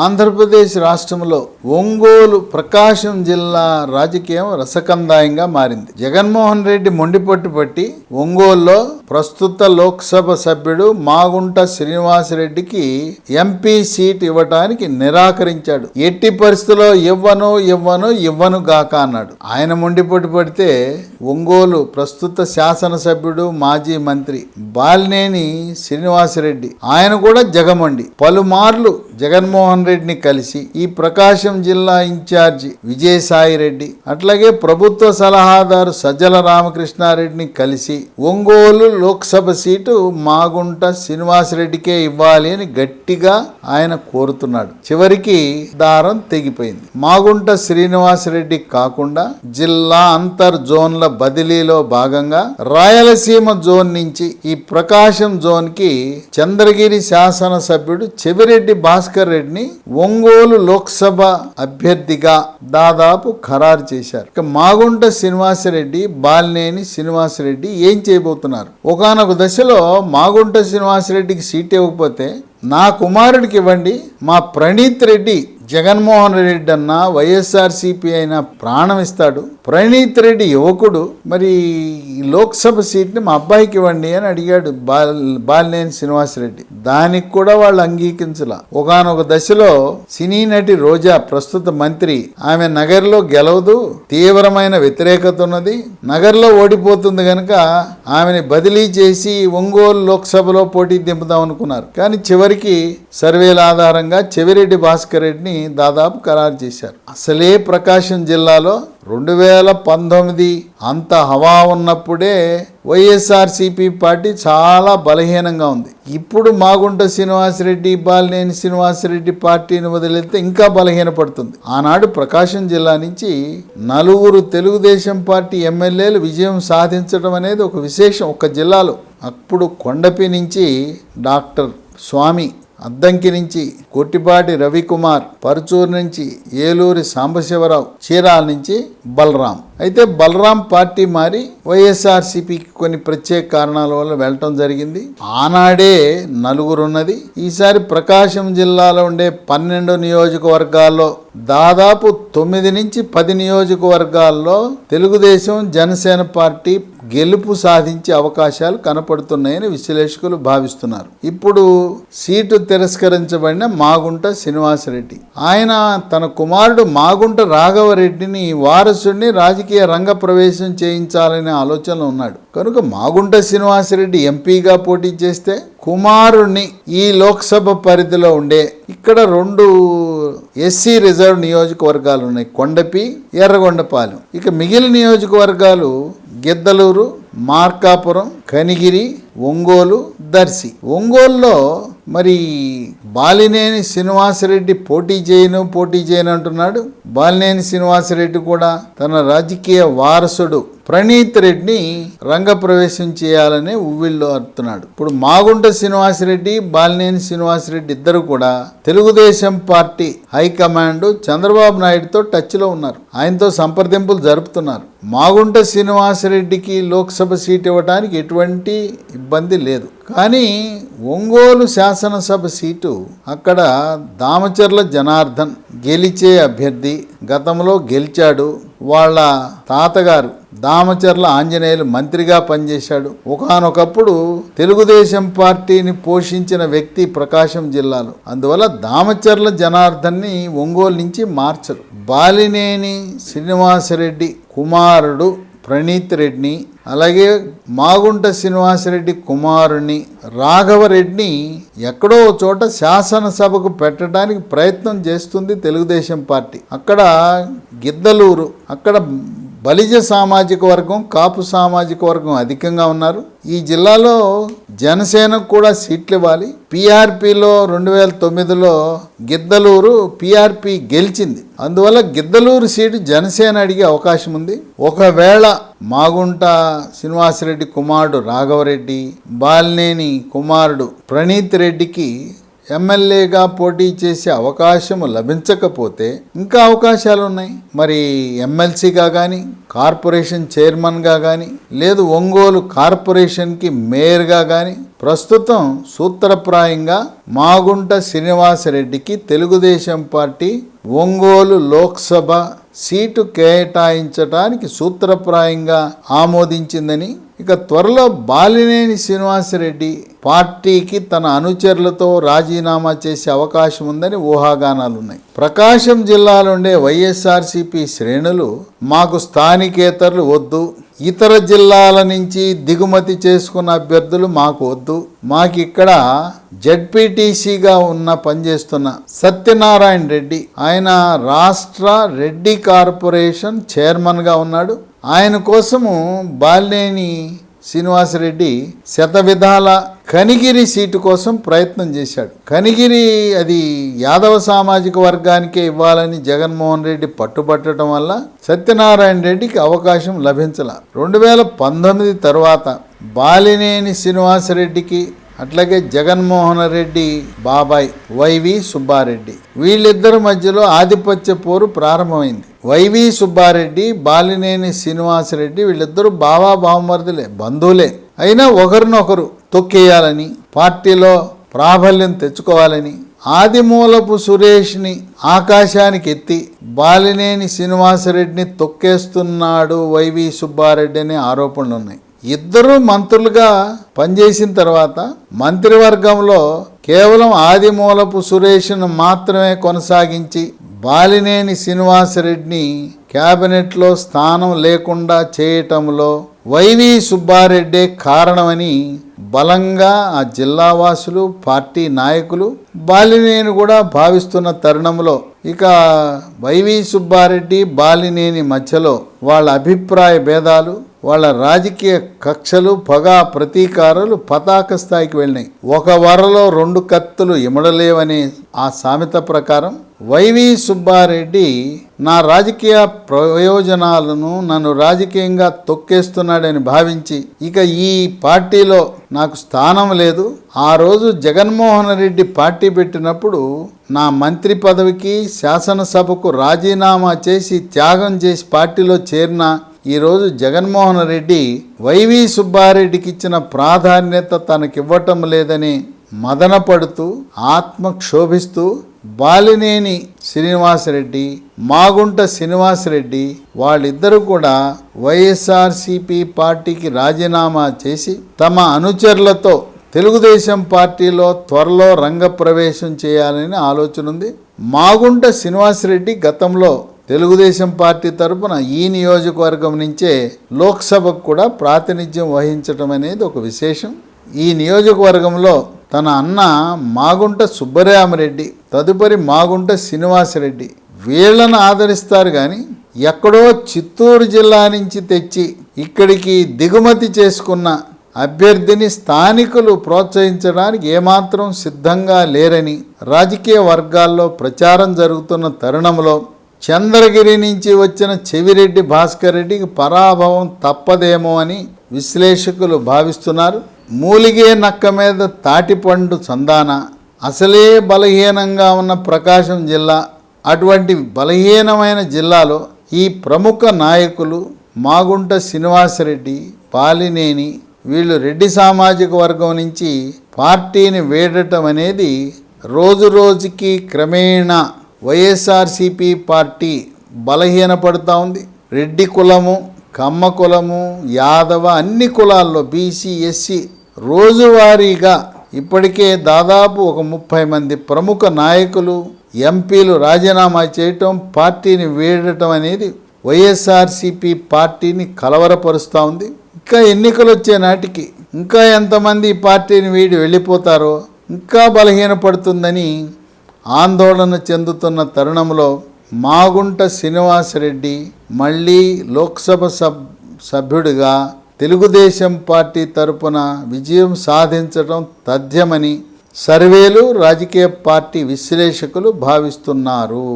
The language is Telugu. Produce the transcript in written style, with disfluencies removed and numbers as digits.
ఆంధ్రప్రదేశ్ రాష్ట్రంలో ఒంగోలు ప్రకాశం జిల్లా రాజకీయం రసకందాయంగా మారింది. జగన్మోహన్ రెడ్డి మొండిపట్టు పట్టి ఒంగోలులో ప్రస్తుత లోక్సభ సభ్యుడు మాగుంట శ్రీనివాసరెడ్డికి ఎంపీ సీట్ ఇవ్వటానికి నిరాకరించాడు. ఎట్టి పరిస్థితుల్లో ఇవ్వను గాక అన్నాడు. ఆయన మొండిపట్టు పడితే ఒంగోలు ప్రస్తుత శాసనసభ్యుడు మాజీ మంత్రి బాలినేని శ్రీనివాసరెడ్డి ఆయన కూడా జగమండి పలుమార్లు జగన్మోహన్ రెడ్డిని కలిసి ఈ ప్రకాశం జిల్లా ఇన్ఛార్జి విజయసాయి రెడ్డి అట్లాగే ప్రభుత్వ సలహాదారు సజ్జల రామకృష్ణారెడ్డిని కలిసి ఒంగోలు లోక్సభ సీటు మాగుంట శ్రీనివాసరెడ్డికే ఇవ్వాలి అని గట్టిగా ఆయన కోరుతున్నాడు. చివరికి దారం తెగిపోయింది. మాగుంట శ్రీనివాసరెడ్డి కాకుండా జిల్లా అంతర్ జోన్ల బదిలీలో భాగంగా రాయలసీమ జోన్ నుంచి ఈ ప్రకాశం జోన్ కి చంద్రగిరి శాసనసభ్యుడు చెవిరెడ్డి భాస్కర్ రెడ్డిని ఒంగోలు లోక్సభ అభ్యర్థిగా దాదాపు ఖరారు చేశారు. ఇక మాగుంట శ్రీనివాసరెడ్డి బాలినేని శ్రీనివాసరెడ్డి ఏం చేయబోతున్నారు? ఒకానొక దశలో మాగుంట శ్రీనివాసరెడ్డికి సీట్ ఇవ్వకపోతే నా కుమారుడికి ఇవ్వండి, మా ప్రణీత్ రెడ్డి జగన్మోహన్ రెడ్డి అన్న వైఎస్ఆర్సీపీ అయినా ప్రాణం ఇస్తాడు, ప్రణీత్ రెడ్డి యువకుడు, మరి లోక్సభ సీట్ని మా అబ్బాయికి ఇవ్వండి అని అడిగాడు బాలినేని శ్రీనివాసరెడ్డి. దానికి కూడా వాళ్ళు అంగీకరించలా. ఒకానొక దశలో సినీ నటి రోజా ప్రస్తుత మంత్రి ఆమె నగర్లో గెలవదు, తీవ్రమైన వ్యతిరేకత ఉన్నది, నగర్లో ఓడిపోతుంది కనుక ఆమెని బదిలీ చేసి ఒంగోలు లోక్సభలో పోటీ దింపుదాం అనుకున్నారు. కానీ చివరికి సర్వేల ఆధారంగా చెవిరెడ్డి భాస్కర్ రెడ్డిని దాదాపు ఖరారు చేశారు. అసలే ప్రకాశం జిల్లాలో 2019 అంత హవా ఉన్నప్పుడే వైఎస్ఆర్సీపీ పార్టీ చాలా బలహీనంగా ఉంది. ఇప్పుడు మాగుంట శ్రీనివాసరెడ్డి బాలినేని శ్రీనివాసరెడ్డి పార్టీని వదిలేస్తే ఇంకా బలహీనపడుతుంది. ఆనాడు ప్రకాశం జిల్లా నుంచి 4 తెలుగుదేశం పార్టీ ఎమ్మెల్యేలు విజయం సాధించడం అనేది ఒక విశేషం ఒక జిల్లాలో. అప్పుడు కొండపి నుంచి డాక్టర్ స్వామి, అద్దంకి నుంచి కొట్టిపాటి రవికుమార్, పరుచూరు నుంచి ఏలూరి సాంబశివరావు, చీరాల నుంచి బలరాం. అయితే బలరాం పార్టీ మారి వైఎస్ఆర్సీపీకి కొన్ని ప్రత్యేక కారణాల వల్ల వెళ్ళటం జరిగింది. ఆనాడే 4 ఉన్నది. ఈసారి ప్రకాశం జిల్లాలో ఉండే 12 నియోజకవర్గాల్లో దాదాపు 9 నుంచి 10 నియోజకవర్గాల్లో తెలుగుదేశం జనసేన పార్టీ గెలుపు సాధించే అవకాశాలు కనపడుతున్నాయని విశ్లేషకులు భావిస్తున్నారు. ఇప్పుడు సీటు తిరస్కరించబడిన మాగుంట శ్రీనివాసరెడ్డి ఆయన తన కుమారుడు మాగుంట రాఘవరెడ్డిని వారసుడిని రాజకీయ రంగ ప్రవేశం చేయించాలనే ఆలోచనలో ఉన్నాడు. కనుక మాగుంట శ్రీనివాసరెడ్డి ఎంపీగా పోటీ చేస్తే కుమారుణ్ణి ఈ లోక్సభ పరిధిలో ఉండే ఇక్కడ 2 ఎస్సీ రిజర్వ్ నియోజకవర్గాలు ఉన్నాయి, కొండపి, ఎర్రగొండపాలెం. ఇక మిగిలిన నియోజకవర్గాలు గిద్దలూరు, మార్కాపురం, కనిగిరి, ఒంగోలు, దర్శి. ఒంగోలులో మరి బాలినేని శ్రీనివాసరెడ్డి పోటీ చేయను అంటున్నాడు. బాలినేని శ్రీనివాసరెడ్డి కూడా తన రాజకీయ వారసుడు ప్రణీత్ రెడ్డిని రంగప్రవేశం చేయాలని ఉవ్విళ్ళు అడుతున్నాడు. ఇప్పుడు మాగుంట శ్రీనివాసరెడ్డి, బాలినేని శ్రీనివాసరెడ్డి ఇద్దరు కూడా తెలుగుదేశం పార్టీ హైకమాండ్ చంద్రబాబు నాయుడుతో టచ్లో ఉన్నారు, ఆయనతో సంప్రదింపులు జరుపుతున్నారు. మాగుంట శ్రీనివాసరెడ్డికి లోక్సభ సీట్ ఇవ్వడానికి ఎటువంటి ఇబ్బంది లేదు. కానీ ఒంగోలు శాసనసభ సీటు అక్కడ దామచర్ల జనార్దన్ గెలిచే అభ్యర్థి, గతంలో గెలిచాడు. వాళ్ళ తాతగారు దామచర్ల ఆంజనేయులు మంత్రిగా పనిచేశాడు. ఒకానొకప్పుడు తెలుగుదేశం పార్టీని పోషించిన వ్యక్తి ప్రకాశం జిల్లాలో. అందువల్ల దామచర్ల జనార్దన్ని ఒంగోలు నుంచి మార్చరు. బాలినేని శ్రీనివాసరెడ్డి కుమారుడు ప్రణీత్ రెడ్డిని, అలాగే మాగుంట శ్రీనివాసరెడ్డి కుమారుని రాఘవరెడ్డిని ఎక్కడో చోట శాసనసభకు పెట్టడానికి ప్రయత్నం చేస్తుంది తెలుగుదేశం పార్టీ. అక్కడ గిద్దలూరు, అక్కడ బలిజ సామాజిక వర్గం, కాపు సామాజిక వర్గం అధికంగా ఉన్నారు. ఈ జిల్లాలో జనసేనకు కూడా సీట్లు ఇవ్వాలి. పిఆర్పిలో 2009లో గిద్దలూరు పిఆర్పి గెలిచింది. అందువల్ల గిద్దలూరు సీటు జనసేన అడిగే అవకాశం ఉంది. ఒకవేళ మాగుంట శ్రీనివాసరెడ్డి కుమారుడు రాఘవరెడ్డి, బాలినేని కుమారుడు ప్రణీత్ రెడ్డికి ఎమ్మెల్యేగా పోటీ చేసే అవకాశం లభించకపోతే ఇంకా అవకాశాలు ఉన్నాయి. మరి ఎమ్మెల్సీగా కానీ, కార్పొరేషన్ చైర్మన్గా కానీ, లేదు ఒంగోలు కార్పొరేషన్కి మేయర్గా కానీ, ప్రస్తుతం సూత్రప్రాయంగా మాగుంట శ్రీనివాసరెడ్డికి తెలుగుదేశం పార్టీ ఒంగోలు లోక్సభ సీటు కేటాయించడానికి సూత్రప్రాయంగా ఆమోదించిందని, ఇక త్వరలో బాలినేని శ్రీనివాసరెడ్డి పార్టీకి తన అనుచరులతో రాజీనామా చేసే అవకాశం ఉందని ఊహాగానాలున్నాయి. ప్రకాశం జిల్లాలోండే వైఎస్ఆర్సీపీ శ్రేణులు మాకు స్థానికేతరులు వద్దు, ఇతర జిల్లాల నుంచి దిగుమతి చేసుకున్న అభ్యర్థులు మాకు వద్దు, మాకు ఇక్కడ జడ్పీటీసీగా పనిచేస్తున్న సత్యనారాయణ రెడ్డి, ఆయన రాష్ట్ర రెడ్డి కార్పొరేషన్ చైర్మన్గా ఉన్నాడు, ఆయన కోసము బాలినేని శ్రీనివాసరెడ్డి శతవిధాల కనిగిరి సీటు కోసం ప్రయత్నం చేశాడు. కనిగిరి అది యాదవ సామాజిక వర్గానికే ఇవ్వాలని జగన్మోహన్ రెడ్డి పట్టుబట్టడం వల్ల సత్యనారాయణ రెడ్డికి అవకాశం లభించాల. 2019 తర్వాత బాలినేని శ్రీనివాసరెడ్డికి అట్లాగే జగన్మోహన్ రెడ్డి బాబాయ్ వైవి సుబ్బారెడ్డి వీళ్ళిద్దరి మధ్యలో ఆధిపత్య పోరు ప్రారంభమైంది. వైవి సుబ్బారెడ్డి, బాలినేని శ్రీనివాసరెడ్డి వీళ్ళిద్దరూ బావా బావమరుదులే, బంధువులే. అయినా ఒకరినొకరు తొక్కేయాలని, పార్టీలో ప్రాబల్యం తెచ్చుకోవాలని ఆదిమూలపు సురేష్ని ఆకాశానికి ఎత్తి బాలినేని శ్రీనివాసరెడ్డిని తొక్కేస్తున్నాడు వైవి సుబ్బారెడ్డి అనే ఆరోపణలు ఉన్నాయి. ఇద్దరు మంత్రులుగా పనిచేసిన తర్వాత మంత్రివర్గంలో కేవలం ఆదిమూలపు సురేష్ను మాత్రమే కొనసాగించి బాలినేని శ్రీనివాసరెడ్డిని క్యాబినెట్లో స్థానం లేకుండా చేయటంలో వైవి సుబ్బారెడ్డే కారణమని బలంగా ఆ జిల్లావాసులు, పార్టీ నాయకులు, బాలినేని కూడా భావిస్తున్న తరుణంలో ఇక వైవి సుబ్బారెడ్డి బాలినేని మధ్యలో వాళ్ళ అభిప్రాయ భేదాలు, వాళ్ళ రాజకీయ కక్షలు, పగా ప్రతీకారాలు పతాక స్థాయికి వెళ్ళినాయి. ఒక వరలో 2 కత్తులు ఇమడలేవనే ఆ సామెత ప్రకారం వైవి సుబ్బారెడ్డి నా రాజకీయ ప్రయోజనాలను నన్ను రాజకీయంగా తొక్కేస్తున్నాడని భావించి ఇక ఈ పార్టీలో నాకు స్థానం లేదు. ఆ రోజు జగన్మోహన్ రెడ్డి పార్టీ పెట్టినప్పుడు నా మంత్రి పదవికి, శాసనసభకు రాజీనామా చేసి త్యాగం చేసి పార్టీలో చేరిన ఈరోజు జగన్మోహన్ రెడ్డి వైవి సుబ్బారెడ్డికి ఇచ్చిన ప్రాధాన్యత తనకివ్వటం లేదని మదనపడుతూ ఆత్మక్షోభిస్తూ బాలినేని శ్రీనివాసరెడ్డి, మాగుంట శ్రీనివాసరెడ్డి వాళ్ళిద్దరూ కూడా వైఎస్ఆర్సీపీ పార్టీకి రాజీనామా చేసి తమ అనుచరులతో తెలుగుదేశం పార్టీలో త్వరలో రంగప్రవేశం చేయాలని ఆలోచన ఉంది. మాగుంట శ్రీనివాసరెడ్డి గతంలో తెలుగుదేశం పార్టీ తరపున ఈ నియోజకవర్గం నుంచే లోక్సభకు కూడా ప్రాతినిధ్యం వహించడం అనేది ఒక విశేషం. ఈ నియోజకవర్గంలో తన అన్న మాగుంట సుబ్బరామరెడ్డి, తదుపరి మాగుంట శ్రీనివాసరెడ్డి వీళ్ళను ఆదరిస్తారు కానీ ఎక్కడో చిత్తూరు జిల్లా నుంచి తెచ్చి ఇక్కడికి దిగుమతి చేసుకున్న అభ్యర్థిని స్థానికులు ప్రోత్సహించడానికి ఏమాత్రం సిద్ధంగా లేరని రాజకీయ వర్గాల్లో ప్రచారం జరుగుతున్న తరుణంలో చంద్రగిరి నుంచి వచ్చిన చెవిరెడ్డి భాస్కర్ రెడ్డికి పరాభవం తప్పదేమో అని విశ్లేషకులు భావిస్తున్నారు. మూలిగే నక్క మీద తాటిపండు చందాన, అసలే బలహీనంగా ఉన్న ప్రకాశం జిల్లా, అటువంటి బలహీనమైన జిల్లాలో ఈ ప్రముఖ నాయకులు మాగుంట శ్రీనివాసరెడ్డి, బాలినేని వీళ్ళు రెడ్డి సామాజిక వర్గం నుంచి పార్టీని వీడటం అనేది రోజు రోజుకి క్రమేణా వైఎస్ఆర్సీపీ పార్టీ బలహీనపడుతూ ఉంది. రెడ్డి కులము, కమ్మ కులము, యాదవ అన్ని కులాల్లో బీసీ, ఎస్సీ రోజువారీగా ఇప్పటికే దాదాపు ఒక 30 మంది ప్రముఖ నాయకులు, ఎంపీలు రాజీనామా చేయటం, పార్టీని వీడటం అనేది వైఎస్ఆర్సీపీ పార్టీని కలవరపరుస్తూ ఉంది. ఇంకా ఎన్నికలు వచ్చే నాటికి ఇంకా ఎంతమంది ఈ పార్టీని వీడి వెళ్ళిపోతారో ఇంకా బలహీనపడుతుందని ఆందోళన చెందుతున్న తరుణంలో మాగుంట శ్రీనివాసరెడ్డి మళ్ళీ లోక్సభ సభ్యుడిగా తెలుగుదేశం పార్టీ తరపున విజయం సాధించడం తథ్యమని సర్వేలు, రాజకీయ పార్టీ విశ్లేషకులు భావిస్తున్నారు.